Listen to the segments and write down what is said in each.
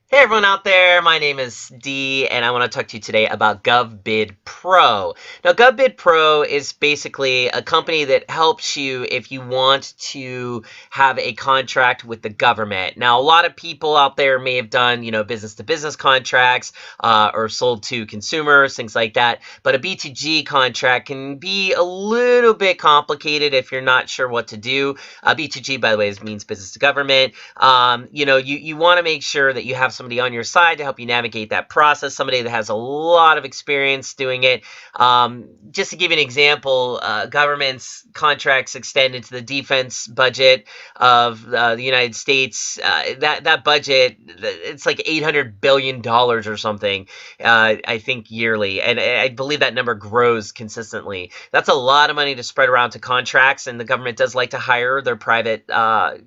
Hey everyone out there, my name is Dee, and I want to talk to you today about Govbidpro. Now, Govbidpro is basically a company that helps you if you want to have a contract with the government. Now, a lot of people out there may have done, business-to-business contracts or sold to consumers, things like that. But a B2G contract can be a little bit complicated if you're not sure what to do. B2G, by the way, means business to government. You want to make sure that you have somebody on your side to help you navigate that process, somebody that has a lot of experience doing it. Just to give you an example, government's contracts extend into the defense budget of the United States. That budget, it's like $800 billion or something, I think yearly. And I believe that number grows consistently. That's a lot of money to spread around to contracts, and the government does like to hire their private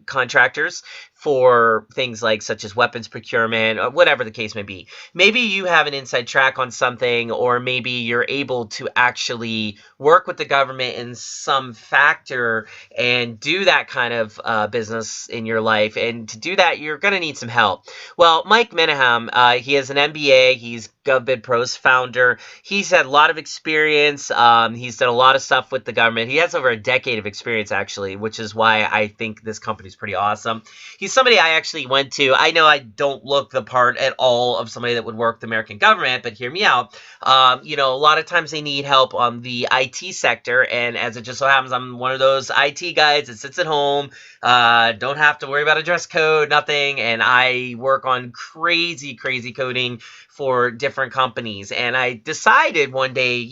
contractors for things like such as weapons procurement or whatever the case may be. Maybe you have an inside track on something, or maybe you're able to actually work with the government in some factor and do that kind of business in your life. And to do that, you're going to need some help. Well, Mike Menahem, he has an MBA. He's Govbidpro's founder. He's had a lot of experience. He's done a lot of stuff with the government. He has over a decade of experience, actually, which is why I think this company is pretty awesome. He's somebody I actually went to. I know I don't look the part at all of somebody that would work the American government, but hear me out. A lot of times they need help on the IT sector, and as it just so happens, I'm one of those IT guys that sits at home, don't have to worry about a dress code, nothing, and I work on crazy, crazy coding for different companies. And I decided one day,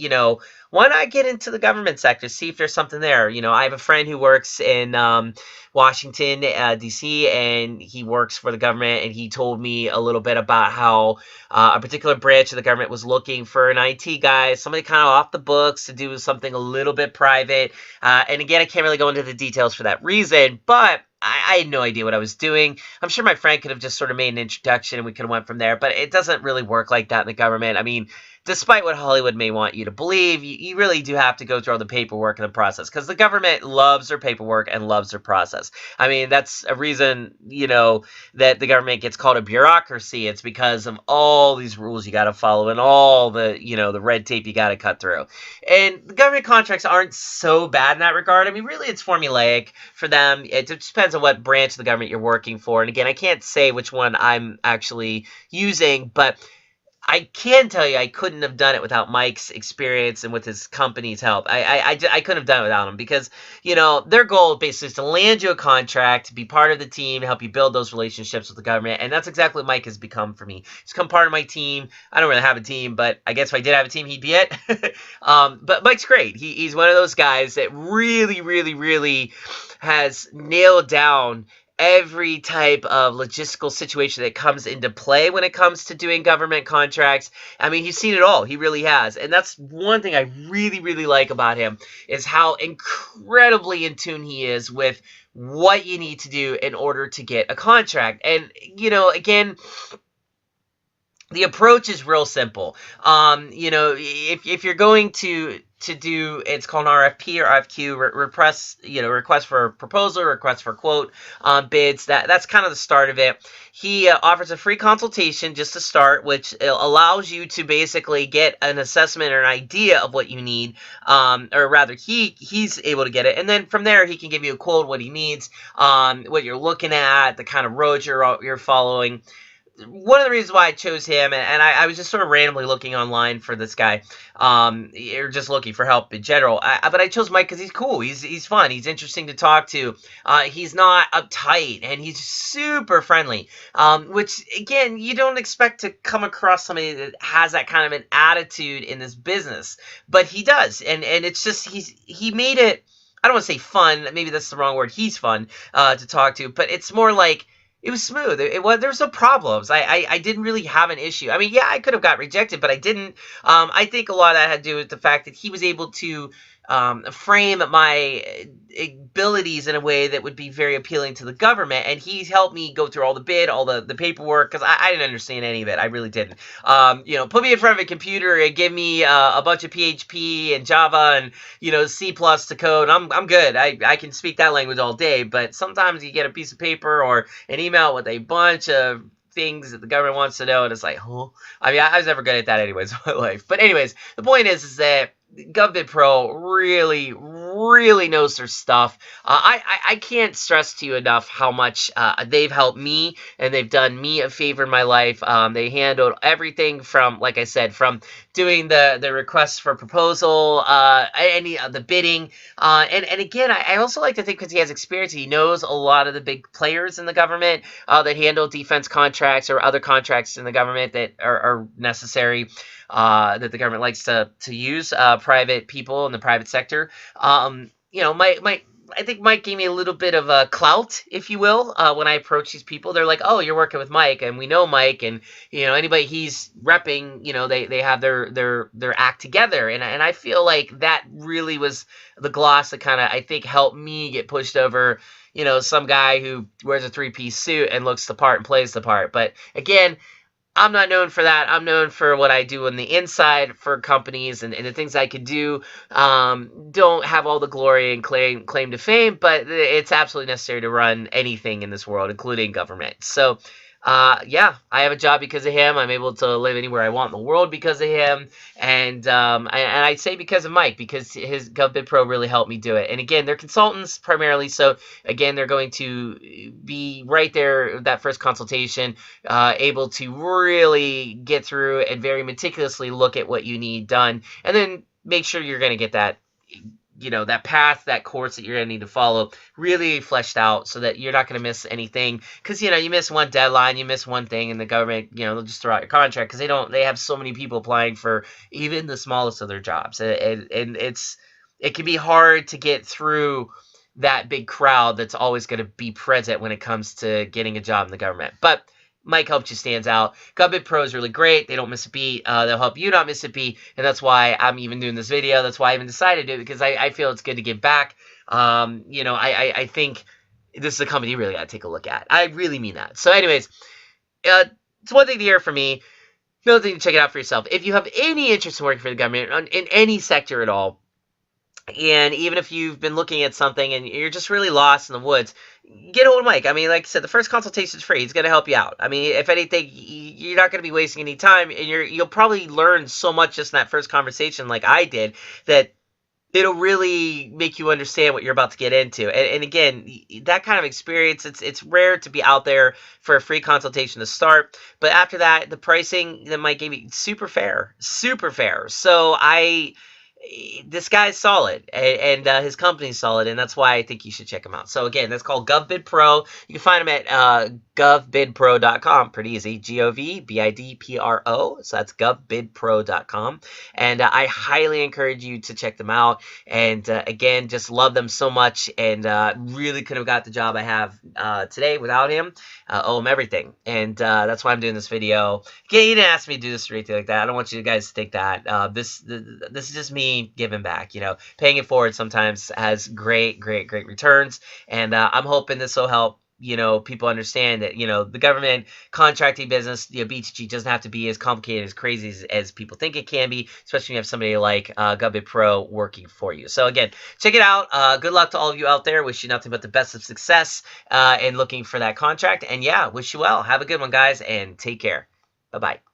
why not get into the government sector, see if there's something there. I have a friend who works in Washington, D.C., and he works for the government, and he told me a little bit about how a particular branch of the government was looking for an IT guy, somebody kind of off the books to do something a little bit private. And again, I can't really go into the details for that reason, but I had no idea what I was doing. I'm sure my friend could have just sort of made an introduction and we could have went from there, but it doesn't really work like that in the government. I mean, despite what Hollywood may want you to believe, you really do have to go through all the paperwork and the process, because the government loves their paperwork and loves their process. I mean, that's a reason, that the government gets called a bureaucracy. It's because of all these rules you got to follow and all the, the red tape you got to cut through. And the government contracts aren't so bad in that regard. I mean, really, it's formulaic for them. It just depends on what branch of the government you're working for. And again, I can't say which one I'm actually using, but I can tell you I couldn't have done it without Mike's experience and with his company's help. I couldn't have done it without him, because, their goal basically is to land you a contract, be part of the team, help you build those relationships with the government. And that's exactly what Mike has become for me. He's become part of my team. I don't really have a team, but I guess if I did have a team, he'd be it. But Mike's great. He's one of those guys that really, really, really has nailed down every type of logistical situation that comes into play when it comes to doing government contracts. I mean, he's seen it all. He really has. And that's one thing I really, really like about him, is how incredibly in tune he is with what you need to do in order to get a contract. And, again, the approach is real simple. If you're going to do, it's called an RFP or RFQ, request for proposal, request for quote, bids. That's kind of the start of it. He offers a free consultation just to start, which allows you to basically get an assessment or an idea of what you need, or rather, he's able to get it, and then from there he can give you a quote, what he needs, what you're looking at, the kind of road you're following. One of the reasons why I chose him, and I was just sort of randomly looking online for this guy, or just looking for help in general. But I chose Mike because he's cool. He's fun. He's interesting to talk to. He's not uptight, and he's super friendly. Which again, you don't expect to come across somebody that has that kind of an attitude in this business, but he does, and it's just he made it. I don't want to say fun. Maybe that's the wrong word. He's fun to talk to, but it's more like, it was smooth. There was no problems. I didn't really have an issue. I mean, yeah, I could have got rejected, but I didn't. I think a lot of that had to do with the fact that he was able to frame my abilities in a way that would be very appealing to the government, and he's helped me go through all the bid, all the paperwork, because I didn't understand any of it. I really didn't. Put me in front of a computer and give me a bunch of PHP and Java and C+ to code. I'm good. I can speak that language all day, but sometimes you get a piece of paper or an email with a bunch of things that the government wants to know, and it's like, huh? I mean, I was never good at that anyways in my life. But anyways, the point is that Govbidpro really, really knows their stuff. I can't stress to you enough how much they've helped me, and they've done me a favor in my life. They handled everything from, like I said, from doing the requests for proposal, any the bidding, and again, I also like to think because he has experience, he knows a lot of the big players in the government that handle defense contracts or other contracts in the government that are necessary. That the government likes to use private people in the private sector. You know, I think Mike gave me a little bit of a clout, if you will, when I approach these people. They're like, "Oh, you're working with Mike, and we know Mike, and you know anybody he's repping, you know, they have their act together." And I feel like that really was the gloss that kind of I think helped me get pushed over. You know, some guy who wears a three-piece suit and looks the part and plays the part. But again, I'm not known for that. I'm known for what I do on the inside for companies and the things I could do. Don't have all the glory and claim to fame, but it's absolutely necessary to run anything in this world, including government. So, yeah, I have a job because of him. I'm able to live anywhere I want in the world because of him. And I say because of Mike, because his Govbidpro really helped me do it. And again, they're consultants primarily. So again, they're going to be right there, that first consultation, able to really get through and very meticulously look at what you need done. And then make sure you're going to get that, you know, that path, that course that you're going to need to follow really fleshed out so that you're not going to miss anything. Because, you know, you miss one deadline, you miss one thing, and the government, you know, they'll just throw out your contract because they have so many people applying for even the smallest of their jobs. And it can be hard to get through that big crowd that's always going to be present when it comes to getting a job in the government. But Mike helps you stands out. Govbidpro is really great. They don't miss a beat. They'll help you not miss a beat, and that's why I'm even doing this video. That's why I even decided to do it, because I feel it's good to give back. You know, I think this is a company you really got to take a look at. I really mean that. So anyways, it's one thing to hear from me. Another thing to check it out for yourself. If you have any interest in working for the government in any sector at all, and even if you've been looking at something and you're just really lost in the woods, get a hold of Mike. I mean, like I said, the first consultation is free. He's going to help you out. I mean, if anything, you're not going to be wasting any time, and you'll probably learn so much just in that first conversation like I did that it'll really make you understand what you're about to get into. And again, that kind of experience, it's rare to be out there for a free consultation to start. But after that, the pricing that Mike gave me, super fair. Super fair. So this guy's solid, and his company's solid, and that's why I think you should check him out. So again, that's called Govbidpro. You can find him at govbidpro.com. Pretty easy. Govbidpro. So that's govbidpro.com. And I highly encourage you to check them out. And again, just love them so much, and really couldn't have got the job I have today without him. Owe him everything. And that's why I'm doing this video. Again, he didn't ask me to do this or anything like that. I don't want you guys to think that. This is just me giving back. You know, paying it forward sometimes has great returns. And I'm hoping this will help, you know, people understand that, you know, the government contracting business, you know, BTG doesn't have to be as complicated, as crazy as people think it can be, especially when you have somebody like Govbidpro working for you. So again, check it out. Good luck to all of you out there. Wish you nothing but the best of success in looking for that contract. And yeah, wish you well. Have a good one, guys, and take care. Bye-bye.